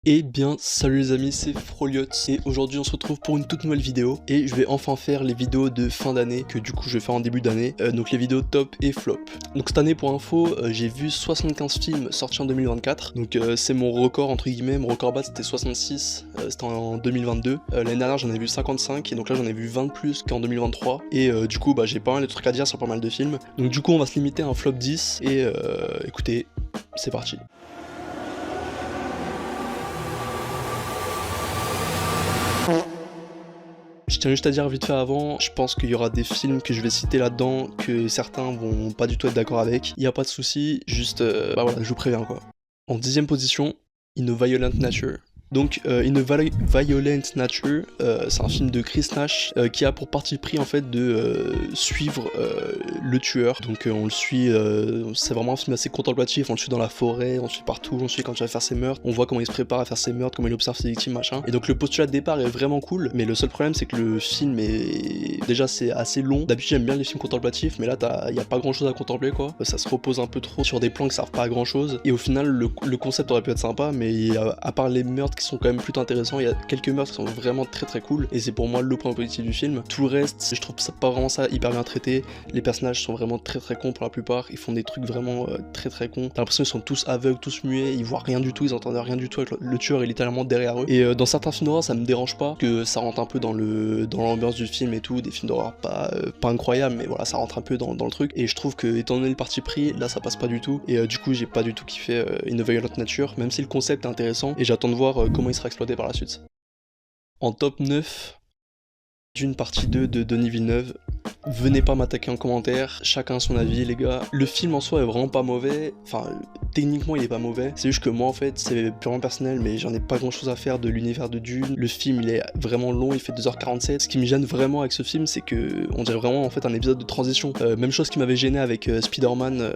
Eh bien salut les amis, c'est Froliot et aujourd'hui on se retrouve pour une toute nouvelle vidéo et je vais enfin faire les vidéos de fin d'année que du coup je vais faire en début d'année, donc les vidéos top et flop. Donc cette année pour info, j'ai vu 75 films sortis en 2024, donc c'est mon record entre guillemets, mon record bas c'était 66, c'était en 2022, l'année dernière j'en ai vu 55 et donc là j'en ai vu 20 de plus qu'en 2023 et du coup bah j'ai pas mal de trucs à dire sur pas mal de films, donc du coup on va se limiter à un flop 10 et écoutez, c'est parti. Je tiens juste à dire vite fait avant, je pense qu'il y aura des films que je vais citer là-dedans que certains vont pas du tout être d'accord avec. Il y a pas de souci, juste bah voilà, je vous préviens quoi. En 10e position, In a Violent Nature. Donc In a Violent Nature, c'est un film de Chris Nash qui a pour parti pris en fait de suivre le tueur. Donc on le suit, c'est vraiment un film assez contemplatif, on le suit dans la forêt, on le suit partout, on le suit quand il va faire ses meurtres, on voit comment il se prépare à faire ses meurtres, comment il observe ses victimes, machin. Et donc le postulat de départ est vraiment cool, mais le seul problème c'est que le film est... Déjà c'est assez long, d'habitude j'aime bien les films contemplatifs, mais là il y a pas grand chose à contempler quoi. Ça se repose un peu trop sur des plans qui servent pas à grand chose, et au final le concept aurait pu être sympa, mais à part les meurtres qui sont quand même plutôt intéressants, il y a quelques meurtres qui sont vraiment très cool et c'est pour moi le point positif du film. Tout le reste, je trouve ça pas vraiment ça hyper bien traité, les personnages sont vraiment très cons pour la plupart, ils font des trucs vraiment très cons, t'as l'impression qu'ils sont tous aveugles, tous muets, ils voient rien du tout, ils entendent rien du tout, avec le tueur est littéralement derrière eux. Et dans certains films d'horreur ça me dérange pas, que ça rentre un peu dans l'ambiance du film et tout, des films d'horreur pas incroyables, mais voilà ça rentre un peu dans le truc, et je trouve que étant donné le parti pris, là ça passe pas du tout, et du coup j'ai pas du tout kiffé In a Violent Nature, même si le concept est intéressant, et j'attends de voir comment il sera exploité par la suite. En top 9, Dune partie 2 de Denis Villeneuve. Venez pas m'attaquer en commentaire, chacun son avis les gars. Le film en soi est vraiment pas mauvais, enfin techniquement il est pas mauvais, c'est juste que moi en fait c'est purement personnel, mais j'en ai pas grand chose à faire de l'univers de Dune. Le film il est vraiment long, il fait 2h47. Ce qui me gêne vraiment avec ce film c'est que on dirait vraiment en fait un épisode de transition. Même chose qui m'avait gêné avec Spider-Man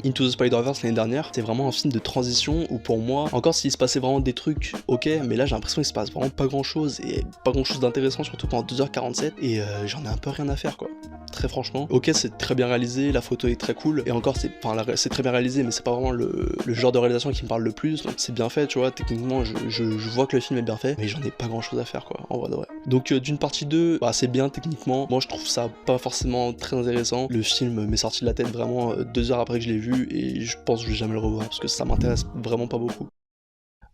Into the Spider-Verse l'année dernière, c'est vraiment un film de transition où pour moi, encore s'il se passait vraiment des trucs ok, mais là j'ai l'impression qu'il se passe vraiment pas grand chose, et pas grand chose d'intéressant surtout pendant 2h47, et j'en ai un peu rien à faire quoi. Très franchement, ok c'est très bien réalisé, la photo est très cool, et encore c'est très bien réalisé, mais c'est pas vraiment le genre de réalisation qui me parle le plus, donc c'est bien fait tu vois, techniquement je vois que le film est bien fait, mais j'en ai pas grand chose à faire quoi, en vrai de vrai. Donc d'une partie 2, bah, c'est bien techniquement, moi je trouve ça pas forcément très intéressant, le film m'est sorti de la tête vraiment 2 heures après que je l'ai vu, et je pense que je vais jamais le revoir, parce que ça m'intéresse vraiment pas beaucoup.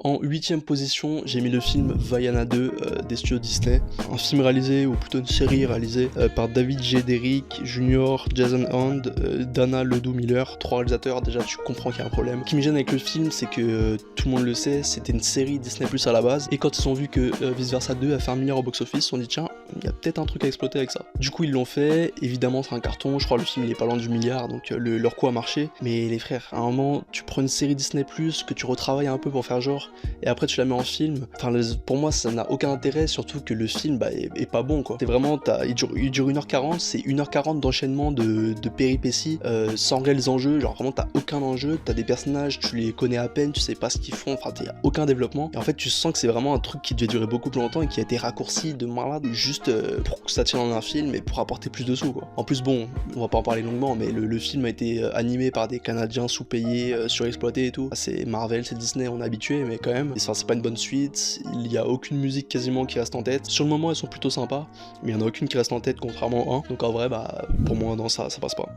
En 8ème position, j'ai mis le film Vaiana 2 des studios Disney. Un film réalisé, ou plutôt une série réalisée par David G. Derrick Jr., Jason Hand, Dana Ledoux-Miller, 3 réalisateurs. Déjà tu comprends qu'il y a un problème. Ce qui me gêne avec le film, c'est que tout le monde le sait, c'était une série Disney Plus à la base, et quand ils ont vu que Vice Versa 2 a fait 1 milliard au box-office, ils se sont dit tiens, il y a peut-être un truc à exploiter avec ça. Du coup ils l'ont fait, évidemment c'est un carton, je crois le film il est pas loin du milliard, donc leur coup a marché, mais les frères, à un moment, tu prends une série Disney Plus, que tu retravailles un peu pour faire genre, et après tu la mets en film, enfin pour moi ça n'a aucun intérêt, surtout que le film bah, est pas bon quoi. C'est vraiment, il dure 1h40, c'est 1h40 d'enchaînement de péripéties sans réels enjeux, genre vraiment t'as aucun enjeu, t'as des personnages, tu les connais à peine, tu sais pas ce qu'ils font, enfin t'as aucun développement, et en fait tu sens que c'est vraiment un truc qui devait durer beaucoup plus longtemps et qui a été raccourci de malade juste pour que ça tienne dans un film et pour apporter plus de sous quoi. En plus bon, on va pas en parler longuement, mais le film a été animé par des Canadiens sous-payés, surexploités et tout. C'est Marvel, c'est Disney, on est habitué, mais quand même, c'est pas une bonne suite, il y a aucune musique quasiment qui reste en tête. Sur le moment elles sont plutôt sympas, mais il y en a aucune qui reste en tête contrairement au 1, donc en vrai bah pour moi non, ça passe pas.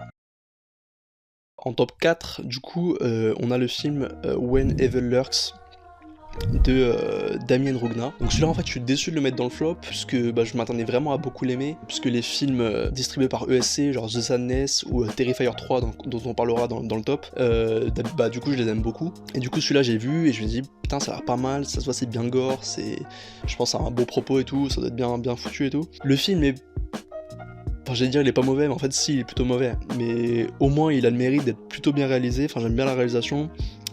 En top 4 du coup on a le film When Evil Lurks de Damien Rugna. Donc celui-là en fait je suis déçu de le mettre dans le flop, puisque bah, je m'attendais vraiment à beaucoup l'aimer, puisque les films distribués par ESC, genre The Sadness ou Terrifier 3 dont on parlera dans le top, bah du coup je les aime beaucoup, et du coup celui-là j'ai vu et je me dis putain ça a l'air pas mal, ça se voit c'est bien gore, je pense à un beau propos et tout, ça doit être bien foutu et tout. Le film est... Enfin j'allais dire il est pas mauvais, mais en fait si il est plutôt mauvais, mais au moins il a le mérite d'être plutôt bien réalisé, enfin j'aime bien la réalisation.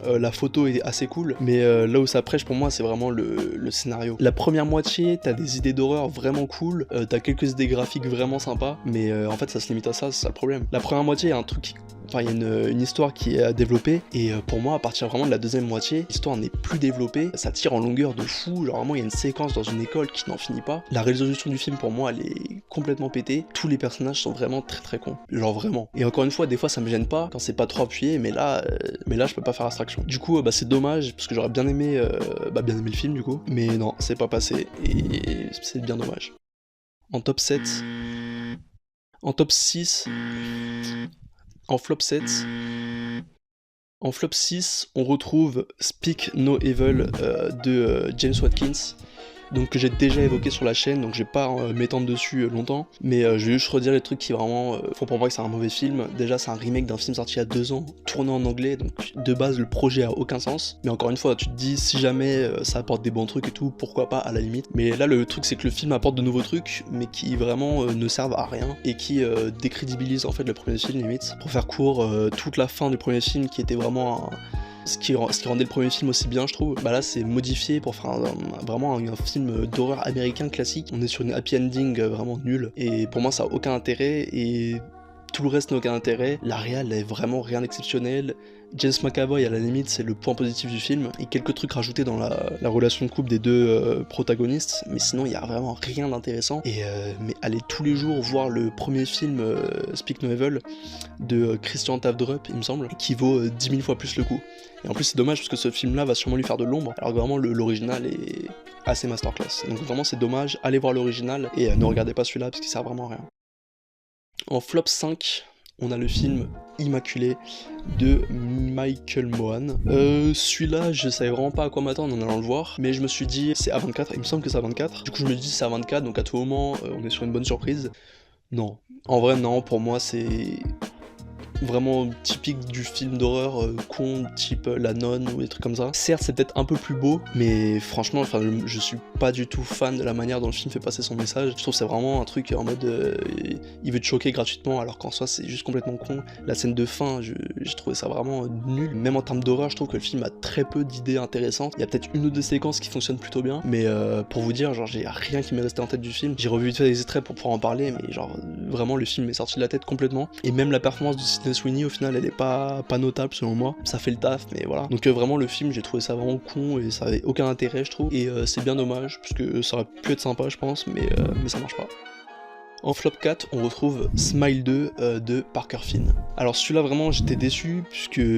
La photo est assez cool, mais là où ça prêche pour moi c'est vraiment le scénario. La première moitié, t'as des idées d'horreur vraiment cool, t'as quelques idées graphiques vraiment sympas, mais en fait ça se limite à ça, c'est ça le problème. La première moitié, il y a un truc qui... Enfin, il y a une histoire qui est à développer, et pour moi, à partir vraiment de la deuxième moitié, l'histoire n'est plus développée, ça tire en longueur de fou, genre vraiment il y a une séquence dans une école qui n'en finit pas. La résolution du film pour moi elle est complètement pété, tous les personnages sont vraiment très très cons, genre vraiment. Et encore une fois, des fois ça me gêne pas quand c'est pas trop appuyé, mais là je peux pas faire abstraction. Du coup bah c'est dommage parce que j'aurais bien aimé le film du coup, mais non, c'est pas passé et c'est bien dommage. En top 7, en top 6, en flop 7, en flop 6, on retrouve Speak No Evil de James Watkins, donc que j'ai déjà évoqué sur la chaîne, donc je vais pas m'étendre dessus longtemps, mais je vais juste redire les trucs qui vraiment font pour moi que c'est un mauvais film. Déjà c'est un remake d'un film sorti il y a 2 ans, tourné en anglais, donc de base le projet a aucun sens, mais encore une fois tu te dis si jamais ça apporte des bons trucs et tout, pourquoi pas à la limite, mais là le truc c'est que le film apporte de nouveaux trucs, mais qui vraiment ne servent à rien, et qui décrédibilisent en fait le premier film limite. Pour faire court, toute la fin du premier film qui était vraiment ce qui rendait le premier film aussi bien, je trouve, bah là c'est modifié pour faire vraiment un film d'horreur américain classique. On est sur une happy ending vraiment nulle, et pour moi ça a aucun intérêt, et tout le reste n'a aucun intérêt. La réal est vraiment rien d'exceptionnel. James McAvoy à la limite c'est le point positif du film, et quelques trucs rajoutés dans la relation de couple des deux protagonistes, mais sinon il y a vraiment rien d'intéressant. Et mais allez tous les jours voir le premier film Speak No Evil de Christian Tavdrup il me semble, qui vaut 10 000 fois plus le coup. Et en plus c'est dommage parce que ce film là va sûrement lui faire de l'ombre, alors que vraiment l'original est assez masterclass. Donc vraiment c'est dommage, allez voir l'original et ne regardez pas celui-là parce qu'il sert vraiment à rien. En flop 5, on a le film Immaculé de Michael Mohan. Celui-là, je savais vraiment pas à quoi m'attendre en allant le voir, mais je me suis dit, c'est A24, il me semble que c'est A24. Du coup, je me dis, c'est A24, donc à tout moment, on est sur une bonne surprise. Non. En vrai, non, pour moi, c'est vraiment typique du film d'horreur con type La Nonne ou des trucs comme ça. Certes c'est peut-être un peu plus beau, mais franchement enfin je suis pas du tout fan de la manière dont le film fait passer son message. Je trouve que c'est vraiment un truc en mode il veut te choquer gratuitement, alors qu'en soi c'est juste complètement con. La scène de fin, j'ai trouvé ça vraiment nul. Même en termes d'horreur, je trouve que le film a très peu d'idées intéressantes. Il y a peut-être une ou deux séquences qui fonctionnent plutôt bien, mais pour vous dire, genre j'ai rien qui m'est resté en tête du film. J'ai revu vite fait des extraits pour pouvoir en parler, mais genre vraiment le film m'est sorti de la tête complètement. Et même la performance de Sydney Sweeney au final elle est pas notable selon moi, ça fait le taf mais voilà. Donc vraiment le film j'ai trouvé ça vraiment con et ça avait aucun intérêt je trouve, et c'est bien dommage parce que ça aurait pu être sympa je pense, mais ça marche pas. En flop 4, on retrouve Smile 2 de Parker Finn. Alors celui-là vraiment j'étais déçu,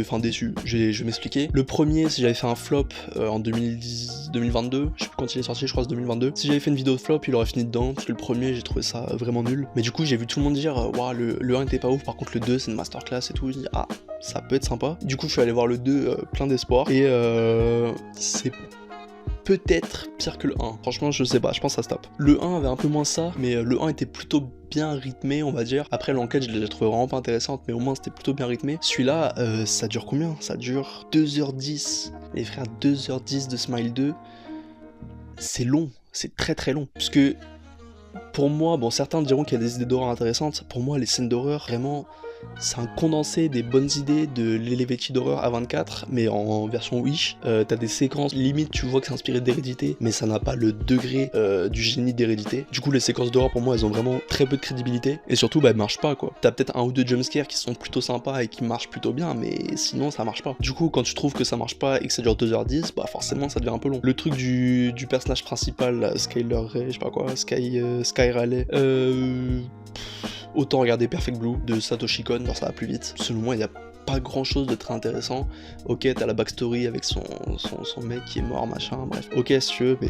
enfin déçu, je vais m'expliquer. Le premier, si j'avais fait un flop en 2022, je sais plus quand il est sorti, je crois c'est 2022. Si j'avais fait une vidéo de flop, il aurait fini dedans, parce que le premier j'ai trouvé ça vraiment nul. Mais du coup j'ai vu tout le monde dire, waouh le 1 était pas ouf, par contre le 2 c'est une masterclass et tout, je dis ah ça peut être sympa. Du coup je suis allé voir le 2 plein d'espoir, et c'est peut-être pire que le 1. Franchement, je sais pas, je pense que ça se tape. Le 1 avait un peu moins ça, mais le 1 était plutôt bien rythmé, on va dire. Après, l'enquête, je l'ai trouvé vraiment pas intéressante, mais au moins c'était plutôt bien rythmé. Celui-là, ça dure combien? Ça dure 2h10. Les frères, 2h10 de Smile 2. C'est long, c'est très très long. Parce que, pour moi, bon, certains diront qu'il y a des idées d'horreur intéressantes. Pour moi, les scènes d'horreur, vraiment, c'est un condensé des bonnes idées de l'Elevated d'horreur A24, mais en version Wish. T'as des séquences, limite tu vois que c'est inspiré d'Hérédité, mais ça n'a pas le degré du génie d'Hérédité. Du coup les séquences d'horreur pour moi elles ont vraiment très peu de crédibilité, et surtout bah elles marchent pas quoi. T'as peut-être un ou deux jumpscares qui sont plutôt sympas et qui marchent plutôt bien, mais sinon ça marche pas. Du coup quand tu trouves que ça marche pas et que ça dure 2h10, bah forcément ça devient un peu long. Le truc du personnage principal, Skyler Ray, je sais pas quoi, Sky Riley, autant regarder Perfect Blue de Satoshi Kon, genre ça va plus vite. Selon moi, il n'y a pas grand chose de très intéressant. Ok, t'as la backstory avec son mec qui est mort, machin, bref. Ok, si tu veux, mais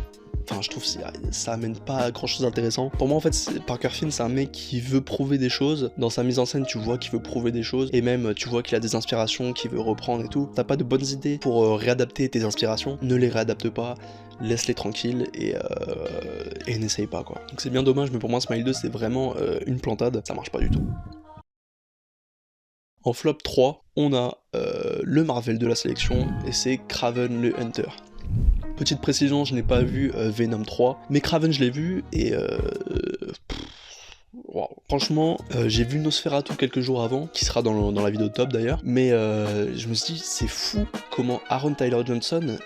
enfin, je trouve que ça amène pas grand chose d'intéressant. Pour moi, en fait, Parker Finn, c'est un mec qui veut prouver des choses. Dans sa mise en scène, tu vois qu'il veut prouver des choses. Et même, tu vois qu'il a des inspirations qu'il veut reprendre et tout. T'as pas de bonnes idées pour réadapter tes inspirations. Ne les réadapte pas. Laisse-les tranquilles et n'essaye pas quoi. Donc c'est bien dommage, mais pour moi Smile 2 c'est vraiment une plantade, ça marche pas du tout. En flop 3, on a le Marvel de la sélection, et c'est Kraven le Hunter. Petite précision, je n'ai pas vu Venom 3, mais Kraven je l'ai vu, et wow. Franchement, j'ai vu Nosferatu quelques jours avant, qui sera dans la vidéo top d'ailleurs, mais je me suis dit, c'est fou comment Aaron Tyler Johnson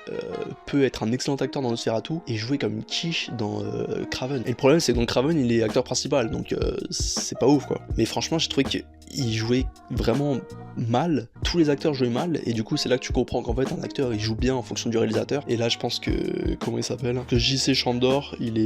peut être un excellent acteur dans Nosferatu et jouer comme une quiche dans Craven. Et le problème, c'est que dans Craven, il est acteur principal, donc c'est pas ouf quoi. Mais franchement, j'ai trouvé qu'il jouait vraiment mal, tous les acteurs jouaient mal, et du coup c'est là que tu comprends qu'en fait un acteur il joue bien en fonction du réalisateur. Et là je pense que, comment il s'appelle, que J.C. Chandor, il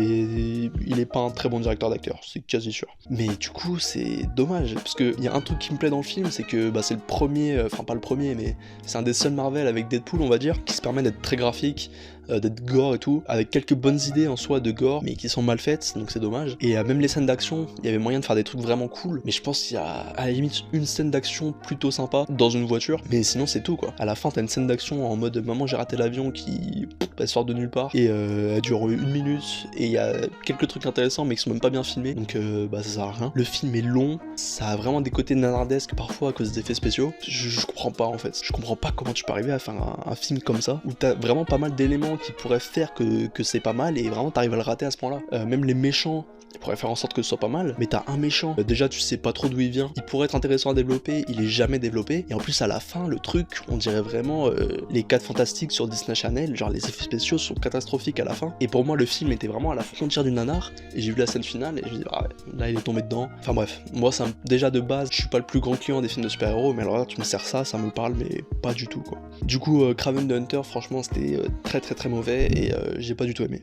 est pas un très bon directeur d'acteur, c'est quasi sûr. Mais du coup c'est dommage, parce qu'il y a un truc qui me plaît dans le film, c'est que c'est le premier, enfin pas le premier, mais c'est un des seuls Marvel avec Deadpool on va dire, qui se permet d'être très graphique, d'être gore et tout, avec quelques bonnes idées en soi de gore, mais qui sont mal faites, donc c'est dommage. Et même les scènes d'action, il y avait moyen de faire des trucs vraiment cool, mais je pense qu'il y a à la limite une scène d'action plutôt sympa dans une voiture, mais sinon c'est tout quoi. À la fin t'as une scène d'action en mode maman j'ai raté l'avion qui sort de nulle part, et elle dure 1 minute, et il y a quelques trucs intéressants mais qui sont même pas bien filmés, donc ça sert à rien. Le film est long, ça a vraiment des côtés nanardesques parfois à cause des effets spéciaux, je comprends pas en fait, je comprends pas comment tu peux arriver à faire un film comme ça, où t'as vraiment pas mal d'éléments qui pourraient faire que c'est pas mal, et vraiment t'arrives à le rater à ce point là. Même les méchants, il pourrait faire en sorte que ce soit pas mal, mais t'as un méchant, déjà tu sais pas trop d'où il vient, il pourrait être intéressant à développer, il est jamais développé, et en plus à la fin le truc, on dirait vraiment les 4 fantastiques sur Disney Channel, genre les effets spéciaux sont catastrophiques à la fin, et pour moi le film était vraiment à la frontière du nanar, et j'ai vu la scène finale, et je me dis ah ouais, là il est tombé dedans. Enfin bref, moi ça déjà de base, je suis pas le plus grand client des films de super-héros, mais alors là tu me sers ça me parle, mais pas du tout quoi. Du coup Kraven the Hunter, franchement c'était très mauvais, et j'ai pas du tout aimé.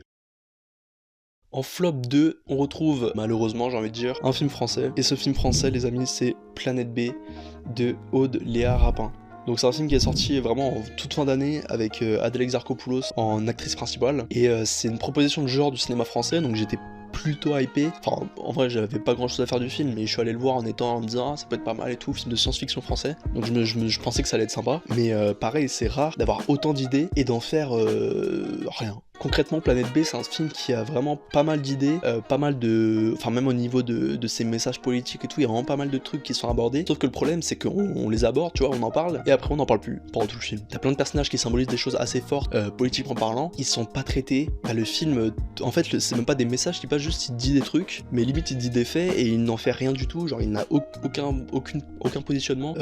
En flop 2, on retrouve, malheureusement j'ai envie de dire, un film français. Et ce film français, les amis, c'est Planète B de Aude Léa Rapin. Donc c'est un film qui est sorti vraiment en toute fin d'année avec Adèle Exarchopoulos en actrice principale. Et c'est une proposition de genre du cinéma français, donc j'étais plutôt hypé. Enfin, en vrai, j'avais pas grand chose à faire du film, mais je suis allé le voir en me disant, ah, ça peut être pas mal et tout, film de science-fiction français. Donc je pensais que ça allait être sympa. Mais pareil, c'est rare d'avoir autant d'idées et d'en faire rien. Concrètement, Planète B, c'est un film qui a vraiment pas mal d'idées, pas mal de... Enfin, même au niveau de ses messages politiques et tout, il y a vraiment pas mal de trucs qui sont abordés. Sauf que le problème, c'est qu'on les aborde, tu vois, on en parle, et après on n'en parle plus pendant tout le film. T'as plein de personnages qui symbolisent des choses assez fortes, politiquement parlant, ils sont pas traités. Le film, en fait, c'est même pas des messages qui passent, juste il dit des trucs, mais limite il dit des faits, et il n'en fait rien du tout, genre il n'a aucun positionnement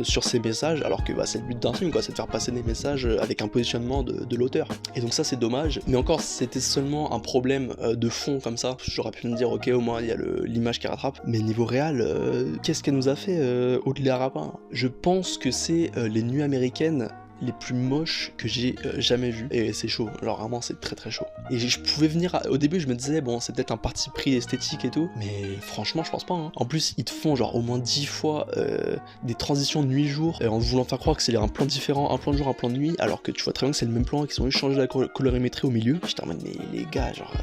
sur ces messages, alors que c'est le but d'un film, quoi, c'est de faire passer des messages avec un positionnement de l'auteur. Et donc ça, c'est dommage. Mais encore, c'était seulement un problème de fond comme ça, j'aurais pu me dire ok, au moins il y a l'image qui rattrape, mais niveau réel, qu'est-ce qu'elle nous a fait au-delà Rapin? Je pense que c'est les nuits américaines les plus moches que j'ai jamais vues, et c'est chaud, genre vraiment c'est très chaud. Et je pouvais venir, au début je me disais bon c'est peut-être un parti pris esthétique et tout, mais franchement je pense pas hein. En plus ils te font genre au moins 10 fois des transitions nuit-jour, en voulant faire croire que c'est un plan différent, un plan de jour, un plan de nuit, alors que tu vois très bien que c'est le même plan et qu'ils ont juste changé la colorimétrie au milieu. J'étais en mode mais les gars, genre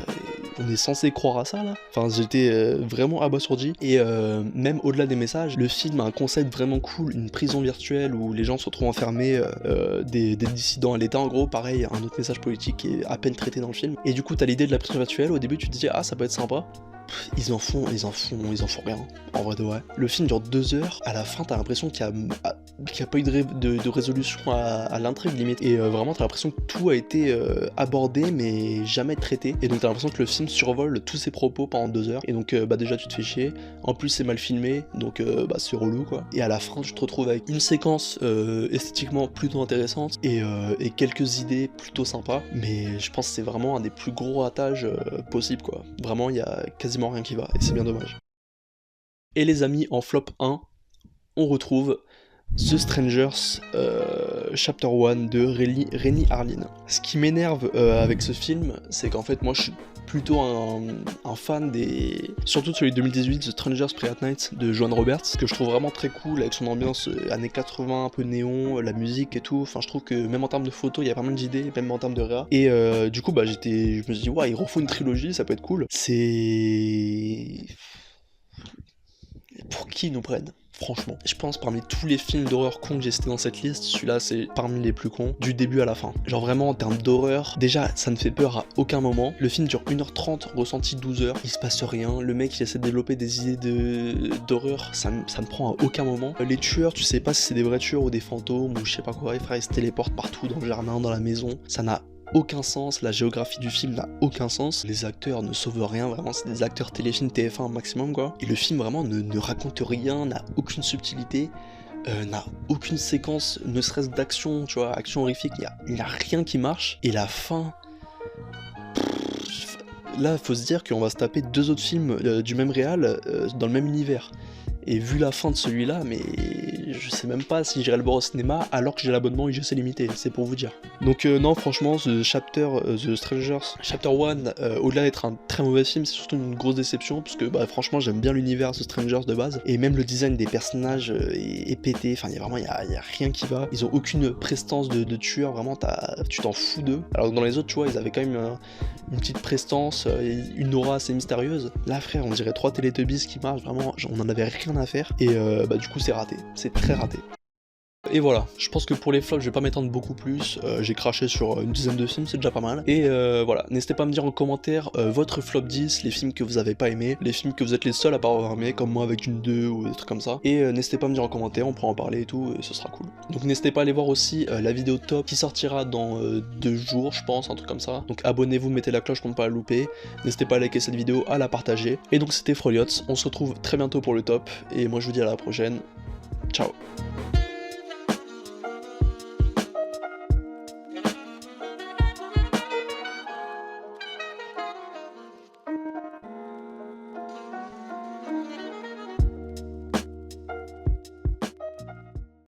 on est censé croire à ça là? Enfin j'étais vraiment abasourdi. Et même au-delà des messages, le film a un concept vraiment cool, une prison virtuelle où les gens se retrouvent enfermés, des dissidents à l'état en gros, pareil, un autre message politique qui est à peine traité dans le film. Et du coup t'as l'idée de la prison virtuelle, au début tu te dis ah ça peut être sympa. Ils en font rien, en vrai de vrai. Le film dure 2 heures, à la fin t'as l'impression qu'il n'y a pas eu de résolution à l'intrigue limite, et vraiment t'as l'impression que tout a été abordé mais jamais traité, et donc t'as l'impression que le film survole tous ses propos pendant 2 heures, et donc déjà tu te fais chier, en plus c'est mal filmé, donc c'est relou quoi, et à la fin tu te retrouves avec une séquence esthétiquement plutôt intéressante, et quelques idées plutôt sympas, mais je pense que c'est vraiment un des plus gros ratages possibles quoi, vraiment il y a quasiment rien qui va, et c'est bien dommage. Et les amis, en flop 1, on retrouve The Strangers Chapter 1 de Renny Harlin. Ce qui m'énerve avec ce film, c'est qu'en fait moi je suis plutôt un fan surtout de celui de 2018, The Strangers Prey at Night de Joan Roberts, que je trouve vraiment très cool avec son ambiance années 80, un peu néon, la musique et tout. Enfin je trouve que même en termes de photos il y a pas mal d'idées, même en termes de réa. Et du coup je me suis dit ouais, il refait une trilogie, ça peut être cool. C'est... Pour qui ils nous prennent? Franchement, je pense parmi tous les films d'horreur cons que j'ai cités dans cette liste, celui-là c'est parmi les plus cons, du début à la fin. Genre vraiment en termes d'horreur, déjà ça ne fait peur à aucun moment. Le film dure 1h30, ressenti 12 heures, il se passe rien, le mec il essaie de développer des idées d'horreur, ça ne prend à aucun moment. Les tueurs, tu sais pas si c'est des vrais tueurs ou des fantômes ou je sais pas quoi, frère, ils se téléportent partout dans le jardin, dans la maison, ça n'a aucun sens, la géographie du film n'a aucun sens, les acteurs ne sauvent rien, vraiment c'est des acteurs téléfilm TF1 au maximum quoi, et le film vraiment ne raconte rien, n'a aucune subtilité, n'a aucune séquence, ne serait-ce d'action, tu vois, action horrifique, il y a rien qui marche, et la fin... Là, faut se dire qu'on va se taper 2 autres films du même réal dans le même univers. Et vu la fin de celui-là, mais je sais même pas si j'irai le voir au cinéma alors que j'ai l'abonnement UGC limité, c'est pour vous dire. Donc non, franchement, The Strangers, Chapter 1, au-delà d'être un très mauvais film, c'est surtout une grosse déception, parce que bah, franchement, j'aime bien l'univers The Strangers de base, et même le design des personnages est pété, enfin, il y a rien qui va, ils ont aucune prestance de tueur, vraiment, tu t'en fous d'eux. Alors que dans les autres, tu vois, ils avaient quand même une petite prestance, une aura assez mystérieuse. Là, frère, on dirait 3 Teletubbies qui marchent, vraiment, on en avait rien à faire, et bah du coup c'est raté, c'est très raté. Et voilà, je pense que pour les flops je vais pas m'étendre beaucoup plus, j'ai craché sur une dizaine de films, c'est déjà pas mal. Et voilà, n'hésitez pas à me dire en commentaire votre flop 10, les films que vous avez pas aimé, les films que vous êtes les seuls à pas avoir aimé, comme moi avec une 2 ou des trucs comme ça. Et n'hésitez pas à me dire en commentaire, on pourra en parler et tout, et ce sera cool. Donc n'hésitez pas à aller voir aussi la vidéo top qui sortira dans 2 jours, je pense, un truc comme ça. Donc abonnez-vous, mettez la cloche pour ne pas la louper, n'hésitez pas à liker cette vidéo, à la partager. Et donc c'était Froliots, on se retrouve très bientôt pour le top, et moi je vous dis à la prochaine, ciao.